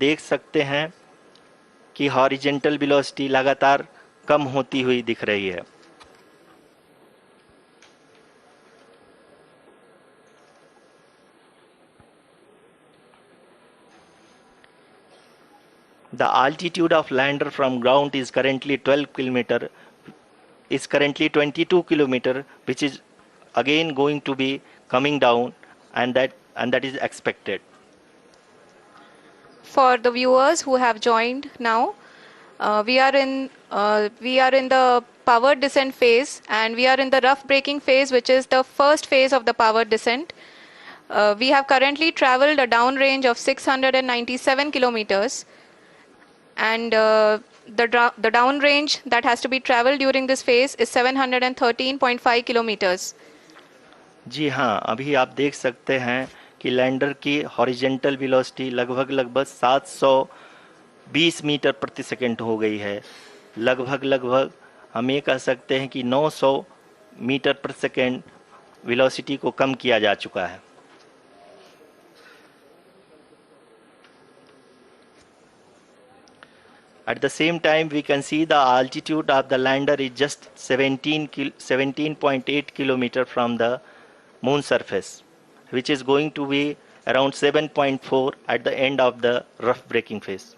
देख सकते हैं कि हॉरिजेंटल वेलोसिटी लगातार कम होती हुई दिख रही है। The altitude of lander from ground is currently 22 kilometer, which is again going to be coming down, and that is expected. For the viewers who have joined now, we are in the power descent phase, and we are in the rough braking phase, which is the first phase of the power descent. We have currently traveled a downrange of 697 kilometers, and the downrange that has to be traveled during this phase is 713.5 kilometers. जी हाँ, अभी आप देख सकते हैं कि lander की horizontal velocity लगभग 720 metre प्रति सेकंड हो गई है। लगभग हम ये कह सकते हैं कि 900 मीटर प्रति सेकंड वेलोसिटी को कम किया जा चुका है। At the same time, we can see the altitude of the lander is just 17.8 kilometer from the moon surface, which is going to be around 7.4 at the end of the rough braking phase.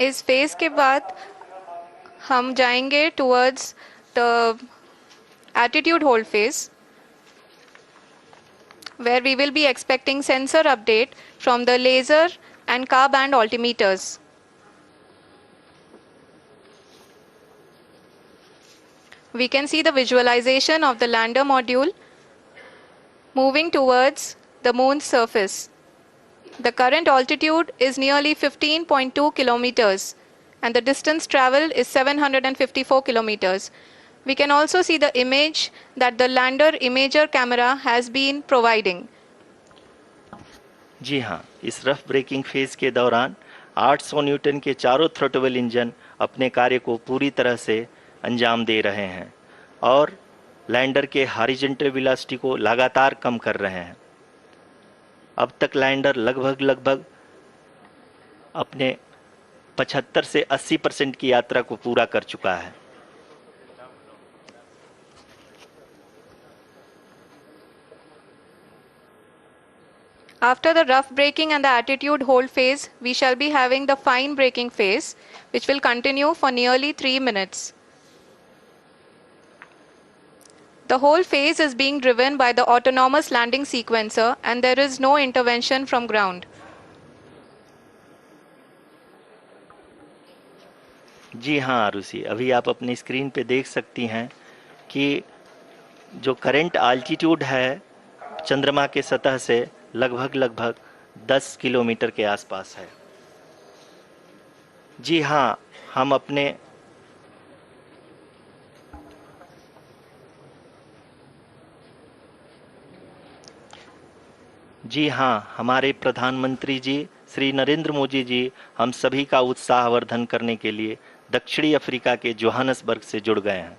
इस phase के बाद हम जाएंगे towards the attitude hold phase, where we will be expecting sensor update from the laser and car band altimeters. We can see the visualization of the lander module moving towards the moon's surface. The current altitude is nearly 15.2 kilometers, and the distance traveled is 754 kilometers. We can also see the image that the lander imager camera has been providing. जी हाँ, इस rough breaking phase के दौरान 800 Newton के चारों throttle engine अपने कार्य को पूरी तरह से अंजाम दे रहे हैं और लैंडर के हॉरिजॉन्टल वेलोसिटी को लगातार कम कर रहे हैं। अब तक लैंडर लगभग अपने 75 से 80% की यात्रा को पूरा कर चुका है। After the rough braking and the attitude hold phase, we shall be having the fine braking phase, which will continue for nearly 3 minutes. The whole phase is being driven by the autonomous landing sequencer, and there is no intervention from ground. जी हाँ आरुषि, अभी आप अपनी screen पे देख सकती हैं कि जो करंट आल्टीट्यूड है चंद्रमा के सतह से लगभग 10 किलोमीटर के आसपास है। जी हाँ, हमारे प्रधानमंत्री जी श्री नरेंद्र मोदी जी हम सभी का उत्साहवर्धन करने के लिए दक्षिणी अफ्रीका के जोहानसबर्ग से जुड़ गए हैं।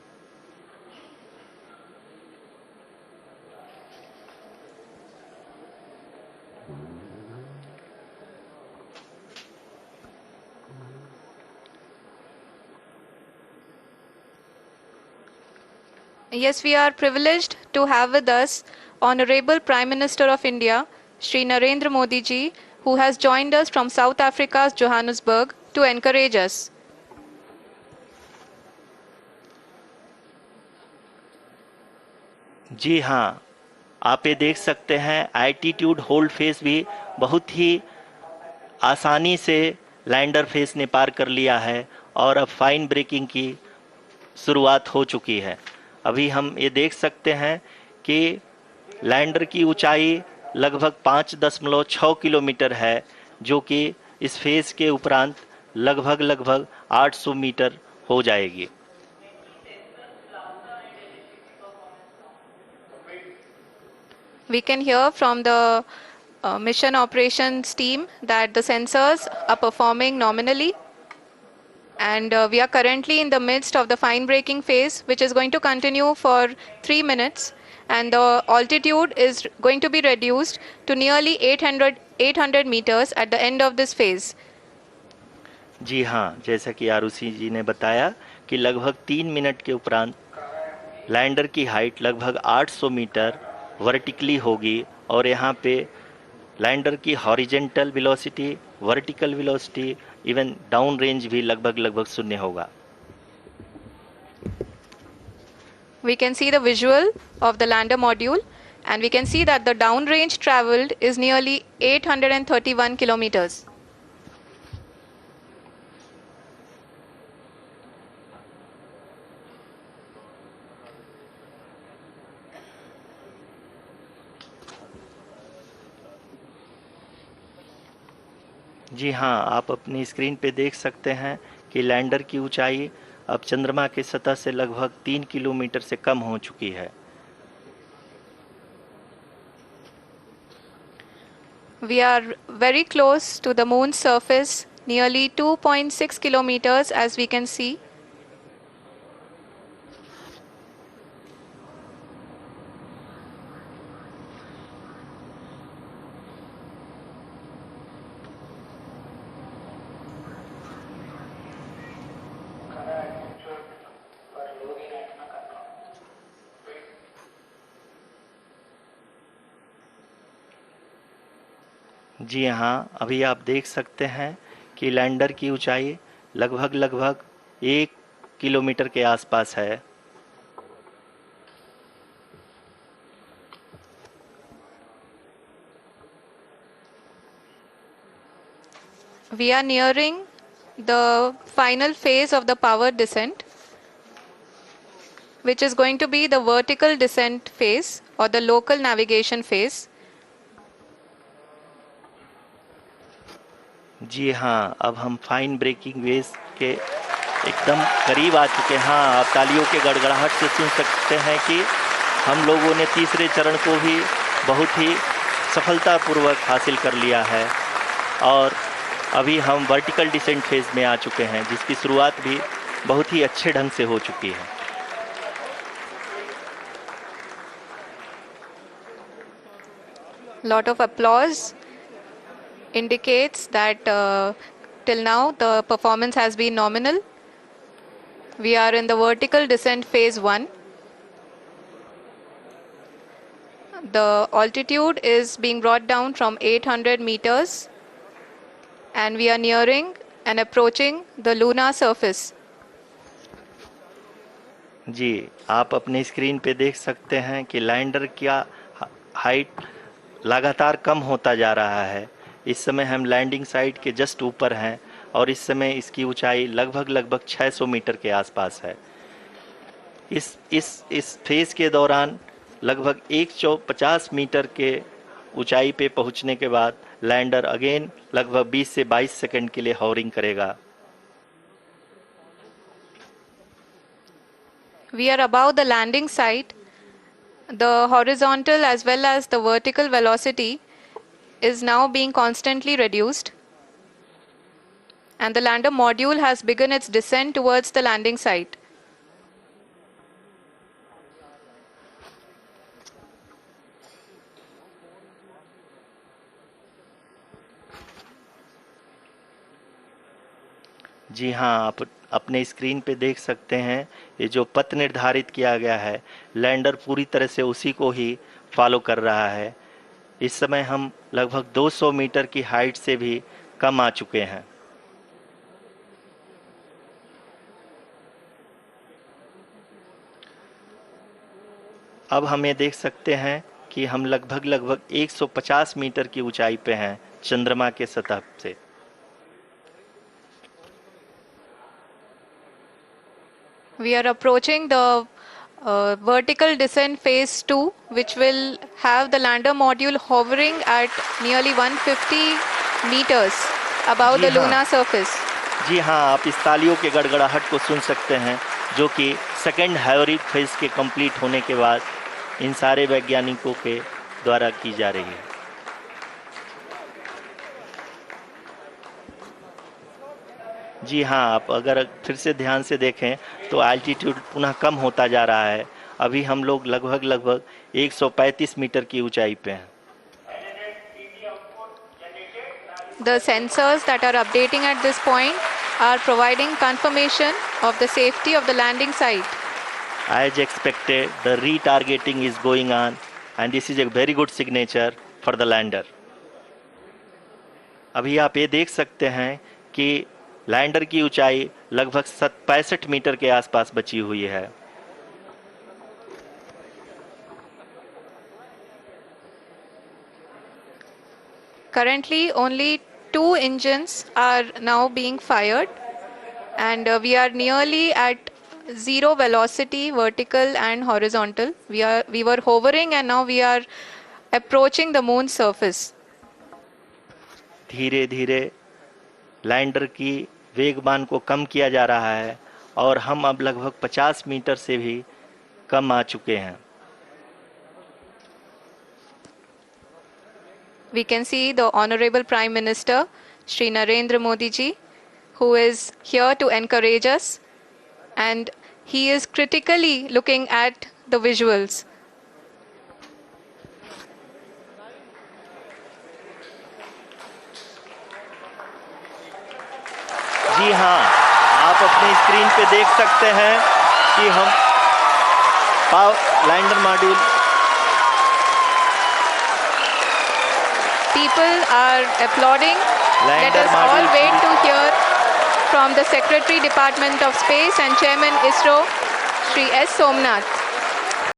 Yes, we are privileged to have with us Honorable Prime Minister of India, Shri Narendra Modi ji, who has joined us from South Africa's Johannesburg to encourage us. जी हाँ, आप ये देख सकते हैं एल्टीट्यूड होल्ड फेस भी बहुत ही आसानी से लैंडर फेस ने पार कर लिया है और अब फाइन ब्रेकिंग की शुरुआत हो चुकी है। अभी हम ये देख सकते हैं कि लैंडर की ऊंचाई लगभग 5.6 किलोमीटर है, जो कि इस फेज के उपरांत लगभग 800 मीटर हो जाएगी। We can hear from the mission operations team that the sensors are performing nominally, and we are currently in the midst of the fine braking phase, which is going to continue for 3 minutes, and the altitude is going to be reduced to nearly 800 meters at the end of this phase. जी हाँ, जैसा कि आरुषि जी ने बताया कि लगभग 3 minute के उपरांत lander की हाइट लगभग 800 मीटर वर्टिकली होगी और यहाँ पे लैंडर की horizontal velocity, vertical velocity, even down range भी लगभग शून्य होगा। We can see the visual of the lander module, and we can see that the downrange traveled is nearly 831 kilometers. जी हाँ, आप अपनी स्क्रीन पे देख सकते हैं कि लैंडर की ऊंचाई अब चंद्रमा की सतह से लगभग 3 किलोमीटर से कम हो चुकी है। We are very close to the moon's surface, nearly 2.6 kilometers as we can see. जी हाँ, अभी आप देख सकते हैं कि लैंडर की ऊंचाई लगभग 1 किलोमीटर के आसपास है। We are nearing the final phase of the power descent, which is going to be the vertical descent phase or the local navigation phase. जी हाँ, अब हम फाइन ब्रेकिंग वेव्स के एकदम करीब आ चुके हैं। हाँ, आप तालियों के गड़गड़ाहट से सुन सकते हैं कि हम लोगों ने तीसरे चरण को भी बहुत ही सफलतापूर्वक हासिल कर लिया है और अभी हम वर्टिकल डिसेंट फेज में आ चुके हैं, जिसकी शुरुआत भी बहुत ही अच्छे ढंग से हो चुकी है। Lot of applause indicates that till now the performance has been nominal. We are in the vertical descent phase 1. The altitude is being brought down from 800 meters and we are nearing and approaching the lunar surface. जी, आप अपनी screen पे देख सकते हैं कि lander का height लगातार कम होता जा रहा है। इस समय हम लैंडिंग साइट के जस्ट ऊपर हैं और इस समय इसकी ऊंचाई लगभग 600 मीटर के आसपास है। इस फेज के दौरान लगभग 150 मीटर के ऊंचाई पे पहुंचने के बाद लैंडर अगेन लगभग 20 से 22 सेकंड के लिए हॉवरिंग करेगा। We are above the landing site. The horizontal as well as the vertical velocity is now being constantly reduced. And the lander module has begun its descent towards the landing site. जी हाँ, आप अपने screen पे देख सकते हैं ये जो पथ निर्धारित किया गया है, लैंडर पूरी तरह से उसी को ही फॉलो कर रहा है। इस समय हम लगभग 200 मीटर की हाइट से भी कम आ चुके हैं। अब हम ये देख सकते हैं कि हम लगभग 150 मीटर की ऊंचाई पे हैं चंद्रमा के सतह से। We are approaching the vertical descent phase 2, which will have the lander module hovering at nearly 150 meters above the lunar surface. जी हाँ, आप इस तालियों के गड़गड़ाहट को सुन सकते हैं, जो कि सेकेंड हाइब्रिड फेज के कंप्लीट होने के बाद इन सारे वैज्ञानिकों के द्वारा की जा रही है। जी हाँ, आप अगर फिर से ध्यान से देखें तो एल्टीट्यूड पुनः कम होता जा रहा है अभी हम लोग लगभग 135 मीटर की ऊंचाई पे हैं। The sensors that are updating at this point are providing confirmation of the safety of the landing site. As expected, the retargeting is going on, and this is a very good signature for the lander. अभी आप ये देख सकते हैं कि lander की ऊंचाई लगभग 65 मीटर के आसपास बची हुई है। Currently, only 2 engines are now being fired, and we are nearly at zero velocity, vertical and horizontal. We were hovering, and now we are approaching the moon's surface. धीरे धीरे लैंडर की वेगमान को कम किया जा रहा है और हम अब लगभग 50 मीटर से भी कम आ चुके हैं। We can see the Honorable Prime Minister, Shri Narendra Modi ji, who is here to encourage us, and he is critically looking at the visuals. जी हाँ, आप अपनी स्क्रीन पे देख सकते हैं कि हम lander module. People are applauding. Let us all wait to hear from the Secretary, Department of Space and Chairman ISRO, Shri S. Somnath.